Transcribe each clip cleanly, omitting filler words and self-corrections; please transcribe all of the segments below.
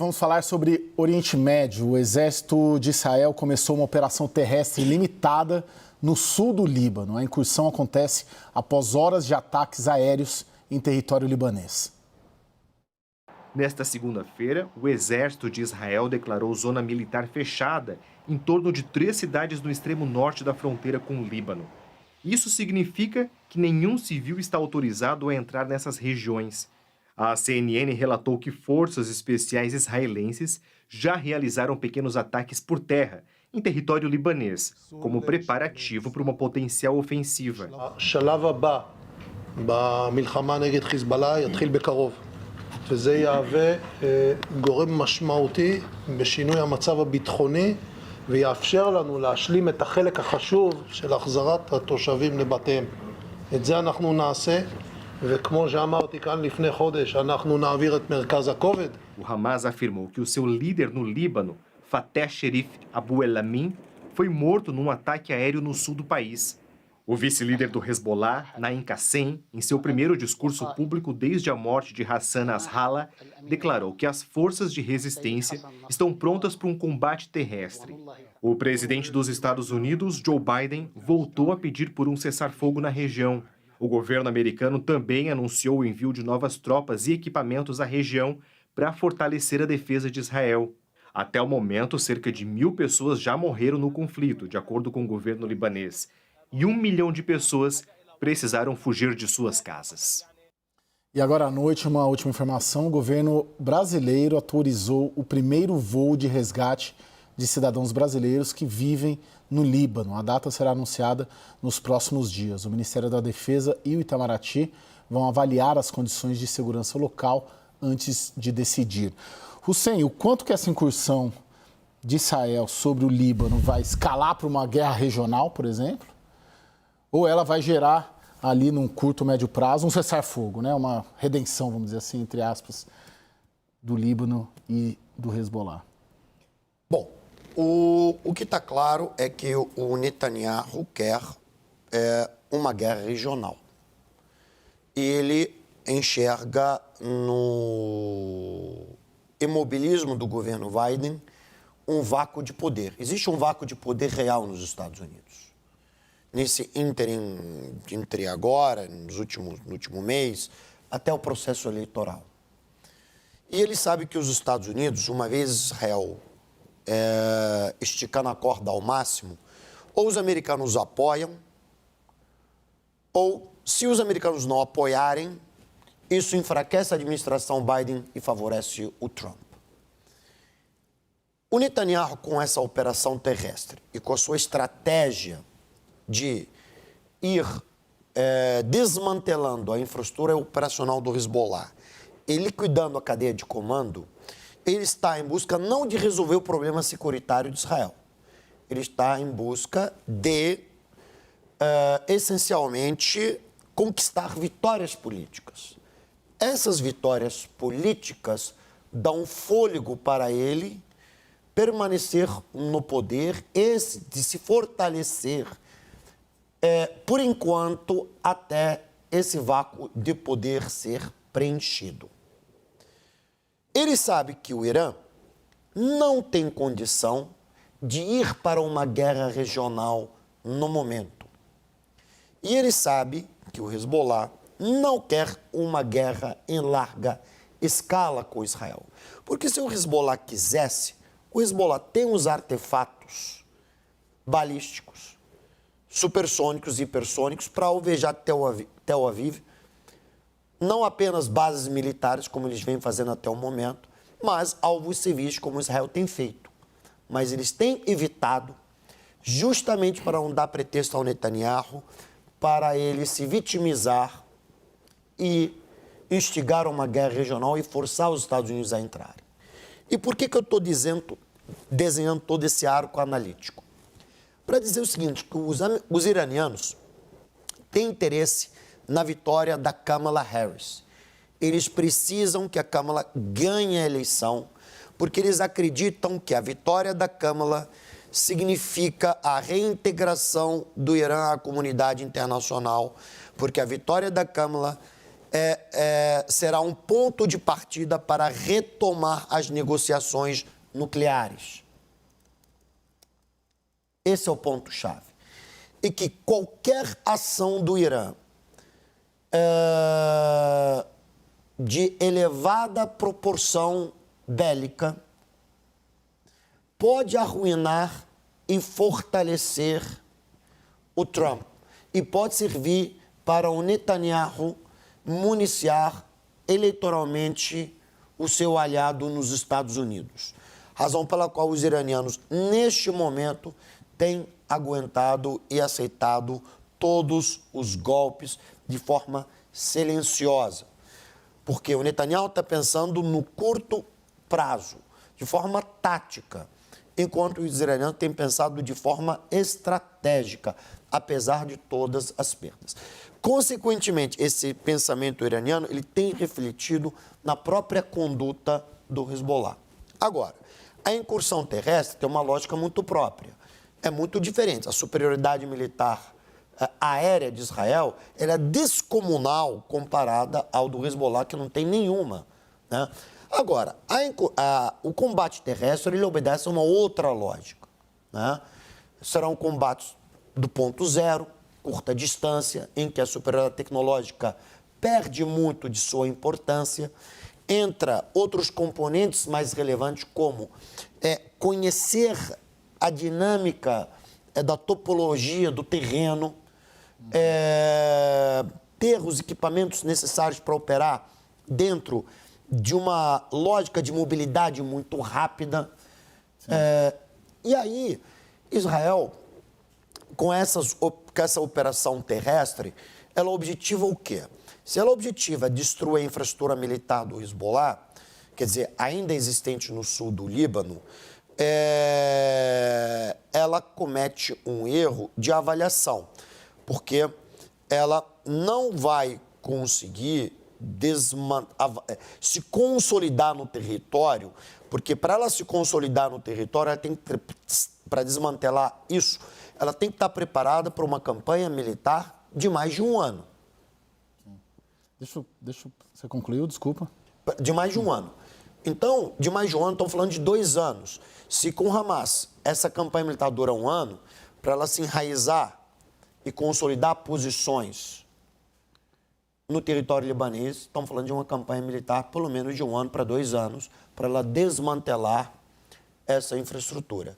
Vamos falar sobre Oriente Médio. O exército de Israel começou uma operação terrestre limitada no sul do Líbano. A incursão acontece após horas de ataques aéreos em território libanês. Nesta segunda-feira, o exército de Israel declarou zona militar fechada em torno de 3 cidades no extremo norte da fronteira com o Líbano. Isso significa que nenhum civil está autorizado a entrar nessas regiões. A CNN relatou que forças especiais israelenses já realizaram pequenos ataques por terra em território libanês, como preparativo para uma potencial ofensiva. וזה יהווה גורם משמעותי בשינוי המצב הביטחוני ויאפשר לנו להשלים את החלק החשוב של החזרת התושבים לבתיהם. את זה אנחנו נעשה, וכמו שאמרתי כאן לפני חודש, אנחנו נעביר את מרכז הכובד. O Hamas afirmou que o seu líder no Líbano, Fateh Sherif Abu Elamin, foi morto num ataque aéreo no sul do país. O vice-líder do Hezbollah, Naim Qassem, em seu primeiro discurso público desde a morte de Hassan Nasrallah, declarou que as forças de resistência estão prontas para um combate terrestre. O presidente dos Estados Unidos, Joe Biden, voltou a pedir por um cessar-fogo na região. O governo americano também anunciou o envio de novas tropas e equipamentos à região para fortalecer a defesa de Israel. Até o momento, cerca de 1.000 pessoas já morreram no conflito, de acordo com o governo libanês. E 1 milhão de pessoas precisaram fugir de suas casas. E agora à noite, uma última informação. O governo brasileiro autorizou o primeiro voo de resgate de cidadãos brasileiros que vivem no Líbano. A data será anunciada nos próximos dias. O Ministério da Defesa e o Itamaraty vão avaliar as condições de segurança local antes de decidir. Hussein, o quanto que essa incursão de Israel sobre o Líbano vai escalar para uma guerra regional, por exemplo? Ou ela vai gerar ali num curto, médio prazo um cessar-fogo, né? Uma redenção, vamos dizer assim, entre aspas, do Líbano e do Hezbollah? Bom, o que está claro é que o Netanyahu quer uma guerra regional. E ele enxerga no imobilismo do governo Biden um vácuo de poder. Existe um vácuo de poder real nos Estados Unidos. Nesse entre agora, no último mês, até o processo eleitoral. E ele sabe que os Estados Unidos, uma vez Israel esticando a corda ao máximo, ou os americanos apoiam, ou se os americanos não apoiarem, isso enfraquece a administração Biden e favorece o Trump. O Netanyahu, com essa operação terrestre e com a sua estratégia de ir desmantelando a infraestrutura operacional do Hezbollah e liquidando a cadeia de comando, ele está em busca não de resolver o problema securitário de Israel. Ele está em busca de, essencialmente, conquistar vitórias políticas. Essas vitórias políticas dão fôlego para ele permanecer no poder e de se fortalecer por enquanto, até esse vácuo de poder ser preenchido. Ele sabe que o Irã não tem condição de ir para uma guerra regional no momento. E ele sabe que o Hezbollah não quer uma guerra em larga escala com Israel. Porque se o Hezbollah quisesse, o Hezbollah tem os artefatos balísticos, supersônicos e hipersônicos para alvejar Tel Aviv, não apenas bases militares, como eles vêm fazendo até o momento, mas alvos civis, como Israel tem feito. Mas eles têm evitado, justamente para não dar pretexto ao Netanyahu, para ele se vitimizar e instigar uma guerra regional e forçar os Estados Unidos a entrarem. E por que eu estou desenhando todo esse arco analítico? Para dizer o seguinte, que os iranianos têm interesse na vitória da Kamala Harris. Eles precisam que a Kamala ganhe a eleição, porque eles acreditam que a vitória da Kamala significa a reintegração do Irã à comunidade internacional, porque a vitória da Kamala será um ponto de partida para retomar as negociações nucleares. Esse é o ponto-chave. E que qualquer ação do Irã de elevada proporção bélica pode arruinar e fortalecer o Trump e pode servir para o Netanyahu municiar eleitoralmente o seu aliado nos Estados Unidos. Razão pela qual os iranianos, neste momento, têm aguentado e aceitado todos os golpes de forma silenciosa. Porque o Netanyahu está pensando no curto prazo, de forma tática, enquanto os iranianos têm pensado de forma estratégica, apesar de todas as perdas. Consequentemente, esse pensamento iraniano ele tem refletido na própria conduta do Hezbollah. Agora, a incursão terrestre tem uma lógica muito própria. É muito diferente. A superioridade militar aérea de Israel ela é descomunal comparada ao do Hezbollah, que não tem nenhuma, né? Agora, o combate terrestre ele obedece a uma outra lógica, né? Serão combates do ponto zero, curta distância, em que a superioridade tecnológica perde muito de sua importância. Entra outros componentes mais relevantes, como conhecer a dinâmica da topologia do terreno, ter os equipamentos necessários para operar dentro de uma lógica de mobilidade muito rápida. E aí, Israel, com essa operação terrestre, ela objetiva o quê? Se ela objetiva destruir a infraestrutura militar do Hezbollah, quer dizer, ainda existente no sul do Líbano, ela comete um erro de avaliação, porque ela não vai conseguir se consolidar no território, porque para ela se consolidar no território, ela tem que, para desmantelar isso, ela tem que estar preparada para uma campanha militar de mais de um ano. Você concluiu, desculpa. De mais de um ano. Então, de mais de um ano, estamos falando de 2 anos. Se com o Hamas essa campanha militar dura um ano, para ela se enraizar e consolidar posições no território libanês, estamos falando de uma campanha militar pelo menos de 1 ano para 2 anos, para ela desmantelar essa infraestrutura.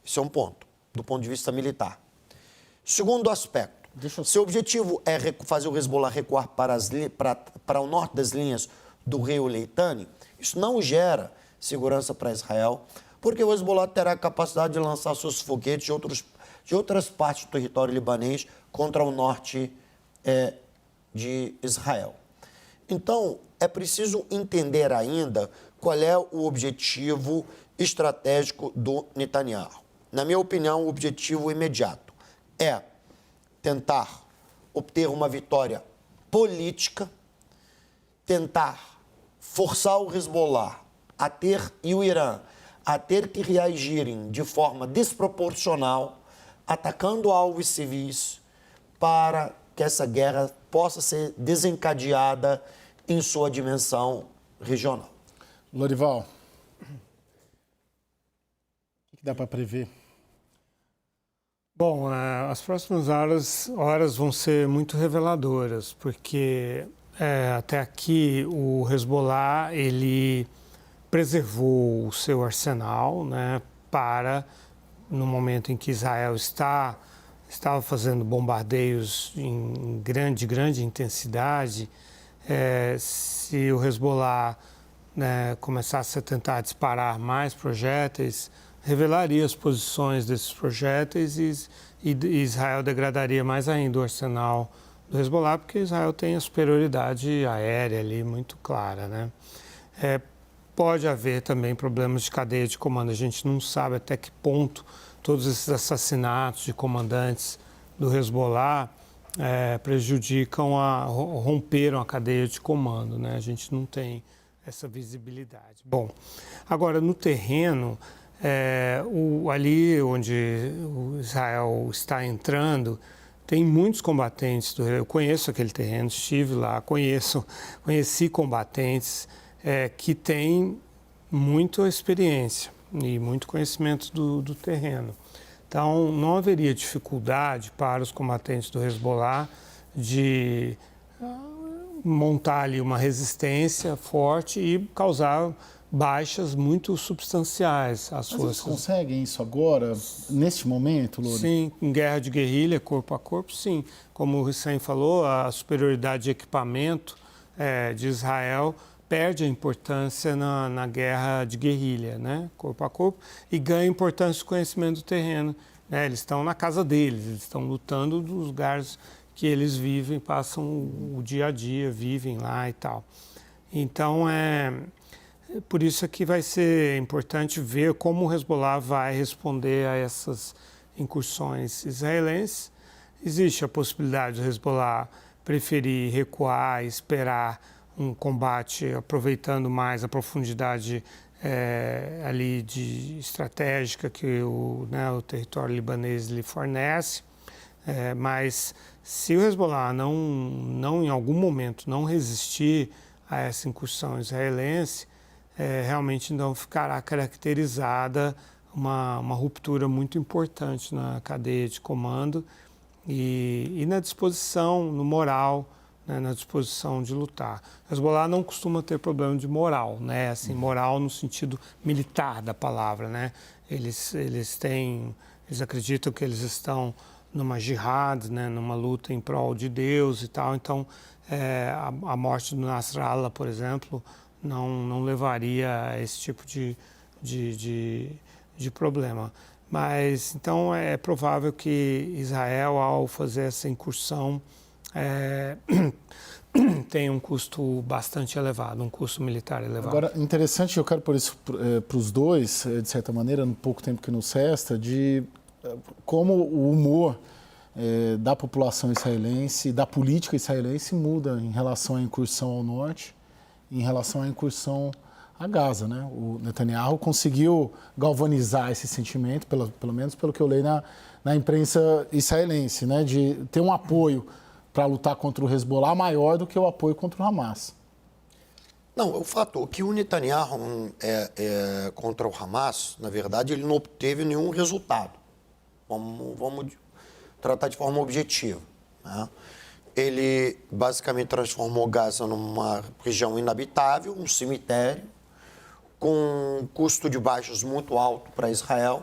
Esse é um ponto, do ponto de vista militar. Segundo aspecto, seu objetivo é fazer o Hezbollah recuar para o norte das linhas do rio Litani. Isso não gera segurança para Israel, porque o Hezbollah terá a capacidade de lançar seus foguetes de outras partes do território libanês contra o norte de Israel. Então, é preciso entender ainda qual é o objetivo estratégico do Netanyahu. Na minha opinião, o objetivo imediato é tentar obter uma vitória política, tentar forçar o Hezbollah e o Irã a ter que reagirem de forma desproporcional, atacando alvos civis, para que essa guerra possa ser desencadeada em sua dimensão regional. Lorival, o que dá para prever? Bom, as próximas horas vão ser muito reveladoras, porque até aqui o Hezbollah ele preservou o seu arsenal, né, para, no momento em que Israel estava fazendo bombardeios em grande intensidade, se o Hezbollah, né, começasse a tentar disparar mais projéteis, revelaria as posições desses projéteis e Israel degradaria mais ainda o arsenal do Hezbollah, porque Israel tem a superioridade aérea ali muito clara, né? Pode haver também problemas de cadeia de comando. A gente não sabe até que ponto todos esses assassinatos de comandantes do Hezbollah romperam a cadeia de comando, né? A gente não tem essa visibilidade. Bom, agora no terreno, ali onde o Israel está entrando, tem muitos combatentes, eu conheço aquele terreno, estive lá, conheci combatentes que têm muita experiência e muito conhecimento do terreno. Então, não haveria dificuldade para os combatentes do Hezbollah de montar ali uma resistência forte e causar baixas muito substanciais às forças. Eles conseguem isso agora, neste momento, Louro? Sim, em guerra de guerrilha, corpo a corpo, sim. Como o Hussein falou, a superioridade de equipamento de Israel perde a importância na guerra de guerrilha, né? Corpo a corpo, e ganha importância o conhecimento do terreno. Né? Eles estão na casa deles, eles estão lutando dos lugares que eles vivem, passam o dia a dia, vivem lá e tal. Então, por isso é que vai ser importante ver como o Hezbollah vai responder a essas incursões israelenses. Existe a possibilidade do Hezbollah preferir recuar e esperar um combate aproveitando mais a profundidade ali estratégica que o território libanês lhe fornece. Mas se o Hezbollah não em algum momento não resistir a essa incursão israelense, realmente não ficará caracterizada uma ruptura muito importante na cadeia de comando e na disposição, no moral, né, na disposição de lutar. O Hezbollah não costuma ter problema de moral, né? Assim, moral no sentido militar da palavra, né? Eles acreditam que eles estão numa jihad, né, numa luta em prol de Deus e tal. Então, a morte do Nasrallah, por exemplo, não levaria a esse tipo de problema. Mas, então, é provável que Israel, ao fazer essa incursão, tenha um custo bastante elevado, um custo militar elevado. Agora, interessante, eu quero pôr isso para os dois, de certa maneira, no pouco tempo que nos resta, de como o humor da população israelense, da política israelense muda em relação à incursão ao norte, em relação à incursão a Gaza, né? O Netanyahu conseguiu galvanizar esse sentimento, pelo menos pelo que eu leio na imprensa israelense, né? De ter um apoio para lutar contra o Hezbollah maior do que o apoio contra o Hamas. Não, o fato é que o Netanyahu contra o Hamas, na verdade, ele não obteve nenhum resultado. Vamos tratar de forma objetiva, né? Ele basicamente transformou Gaza numa região inabitável, um cemitério, com um custo de baixas muito alto para Israel,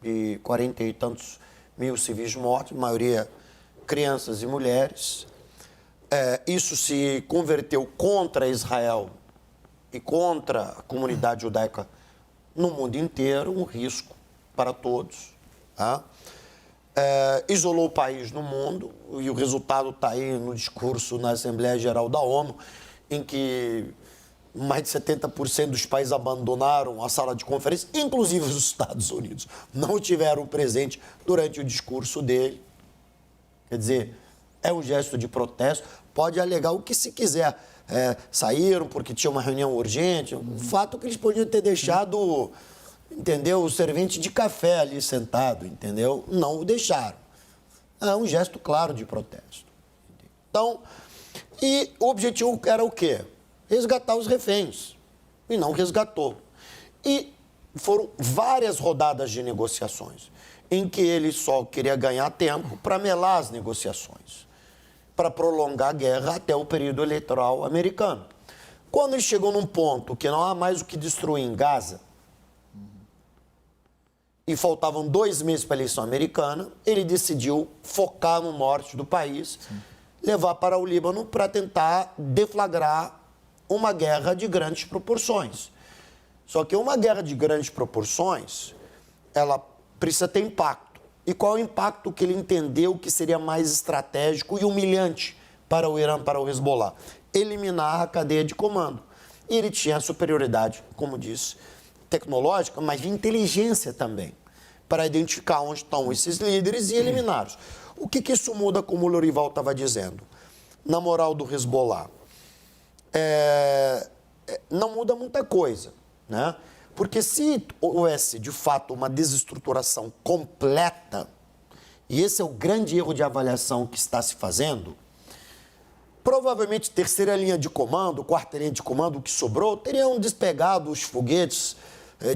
de 40 e tantos mil civis mortos, a maioria crianças e mulheres. Isso se converteu contra Israel e contra a comunidade judaica no mundo inteiro, um risco para todos. Tá? Isolou o país no mundo, e o resultado está aí no discurso na Assembleia Geral da ONU, em que mais de 70% dos países abandonaram a sala de conferência, inclusive os Estados Unidos, não tiveram presente durante o discurso dele. Quer dizer, é um gesto de protesto, pode alegar o que se quiser. Saíram porque tinha uma reunião urgente, o fato é que eles podiam ter deixado, entendeu, o servente de café ali sentado, entendeu? Não o deixaram. É um gesto claro de protesto. Então, e o objetivo era o quê? Resgatar os reféns. E não resgatou. E foram várias rodadas de negociações, em que ele só queria ganhar tempo para melar as negociações, para prolongar a guerra até o período eleitoral americano. Quando ele chegou num ponto que não há mais o que destruir em Gaza, e faltavam 2 meses para a eleição americana, ele decidiu focar no norte do país, levar para o Líbano para tentar deflagrar uma guerra de grandes proporções. Só que uma guerra de grandes proporções, ela precisa ter impacto. E qual é o impacto que ele entendeu que seria mais estratégico e humilhante para o Irã, para o Hezbollah? Eliminar a cadeia de comando. E ele tinha a superioridade, como disse, tecnológica, mas de inteligência também, para identificar onde estão esses líderes e eliminá-los. O que isso muda, como o Lorival estava dizendo? Na moral do Hezbollah, não muda muita coisa, né? Porque se houvesse, de fato, uma desestruturação completa e esse é o grande erro de avaliação que está se fazendo, provavelmente terceira linha de comando, quarta linha de comando, o que sobrou, teriam despegado os foguetes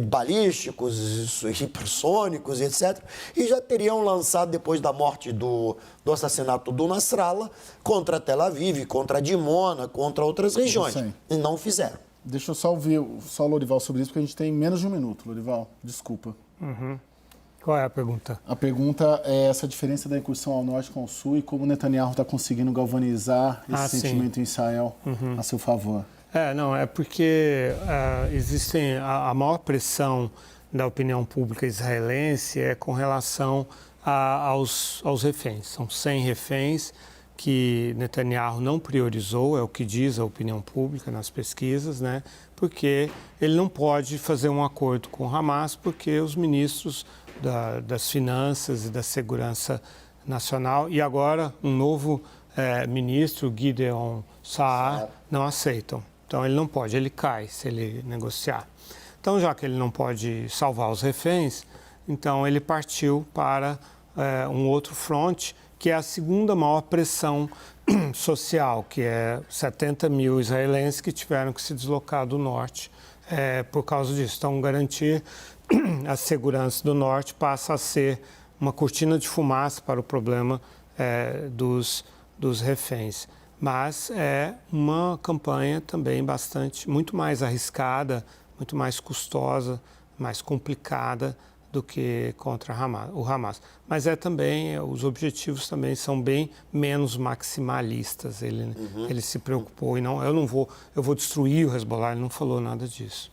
balísticos, hipersônicos, etc., e já teriam lançado, depois da morte do assassinato do Nasrallah, contra Tel Aviv, contra Dimona, contra outras regiões. E não fizeram. Deixa eu só ouvir só o Lorival sobre isso, porque a gente tem menos de um minuto. Lorival, desculpa. Qual é a pergunta? A pergunta é essa diferença da incursão ao norte com o sul e como Netanyahu está conseguindo galvanizar esse sentimento em Israel a seu favor. Não, é porque existem a maior pressão da opinião pública israelense é com relação aos reféns. São 100 reféns que Netanyahu não priorizou, é o que diz a opinião pública nas pesquisas, né? Porque ele não pode fazer um acordo com o Hamas, porque os ministros das Finanças e da Segurança Nacional e agora um novo ministro, Gideon Saar, não aceitam. Então ele não pode, ele cai se ele negociar. Então, já que ele não pode salvar os reféns, então ele partiu para um outro fronte, que é a segunda maior pressão social, que é 70 mil israelenses que tiveram que se deslocar do norte por causa disso. Então, garantir a segurança do norte passa a ser uma cortina de fumaça para o problema dos reféns. Mas é uma campanha também muito mais arriscada, muito mais custosa, mais complicada do que contra o Hamas. Mas os objetivos também são bem menos maximalistas. Ele se preocupou eu vou destruir o Hezbollah, ele não falou nada disso.